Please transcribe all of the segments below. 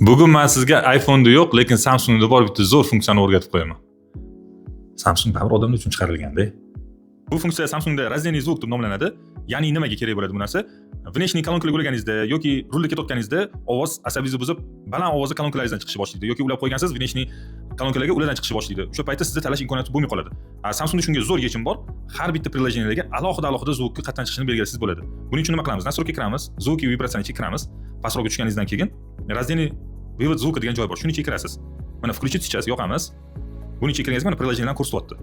Bugun men sizga iPhone'da yo'q, lekin Samsung'da bor bitta zo'r funksiyani o'rgatib qo'yaman. Samsung baribir odamlar uchun chiqarilganda. Bu funksiya Samsung'da раздельный звук deb nomlanadi. Ya'ni nimaga kerak bo'ladi bu narsa? Внешний kolonkalar o'ylaganingizda yoki rulda ketayotganingizda ovoz asabiyngizni buzib, baland ovozda kolonkalaringizdan chiqishni boshlaydi yoki ulab qo'ygansiz внешний kolonkalarga ulardan chiqishni boshlaydi. O'sha paytda sizda talash imkoniyati bo'lmay qoladi. Samsungda shunga zo'r yechim bor. Har bitta приложениyalarga alohida zvukni qatdan chiqishini belgilasangiz bo'ladi. Buning uchun nima qilamiz? Настройка kiramiz, звуки vibratsiyani kiramiz. Pastroqqa tushganingizdan keyin раздельный вывод звука degan joy bor. Shuni kirasiz. Mana включить сейчас yoqamiz. Buni kirganingizda mana приложениyalarni ko'rsatyapti.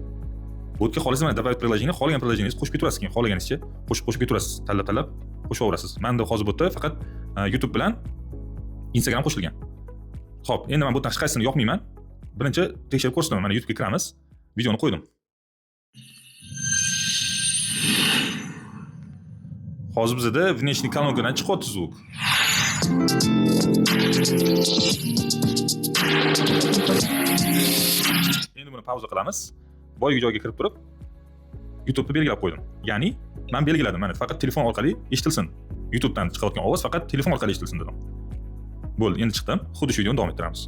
Bu yerga xohlasangiz mana добавить приложение, xohlagan приложениyangizni qo'shib ketaverasiz keyin xohlaganingizcha qo'shib ketaverasiz. Tanlab qo'shaverasiz. Menda hozir bu yerda faqat YouTube bilan Instagram qo'shilgan. Xo'p, endi men bu yerdan hech qaysini yoqmayman. Birinchi tekshirib ko'rsataman. Mana YouTube'ga kiramiz. Videoni qo'ydim. Hozir bizda внешний kolonkadan chiqyapti zvuk. Endi buni pauza qilamiz. Boyagi joyga kirib turib YouTube'ni belgilab qo'ydim. Ya'ni men belgiladim, mana faqat telefon orqali eshitilsin. YouTube'dan chiqayotgan ovoz faqat telefon orqali eshitilsin dedim. Bo'ldi, endi chiqdim. Xuddi shu videoni davom ettiramiz.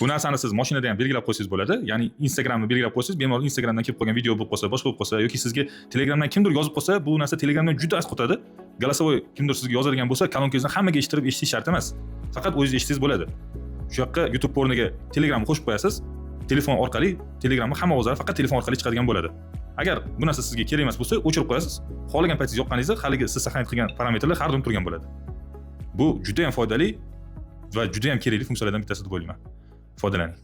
Bu narsani siz mashinada ham belgilab qo'ysangiz bo'ladi. Ya'ni Instagramni belgilab qo'ysangiz, bemalol Instagramdan kelib qolgan video bo'lib qolsa, boshqa bo'lib qolsa yoki sizga Telegramdan kimdir yozib qolsa, bu narsa Telegramdan juda asqotadi. Голосовой kimdir sizga yozadigan bo'lsa, kolonkangizni hammaga eshittirib eshitishingiz shart emas. Faqat o'zingiz eshitishingiz bo'ladi. Shu yoqqa YouTube o'rniga Telegramni qo'shib qo'yasiz. Telefon orqali Telegramni hamma ovozlari faqat telefon orqali chiqadigan bo'ladi. Agar bu narsa sizga kerak emas bo'lsa, o'chirib qo'yasiz. Xohlagan paytingiz yoqqaningizda haligi siz saqlanib qilgan parametrlar har doim turgan bo'ladi. Bu juda ham foydali va juda ham kerakli funksiyalardan bittasi deb o'ylayman. Foydalaning.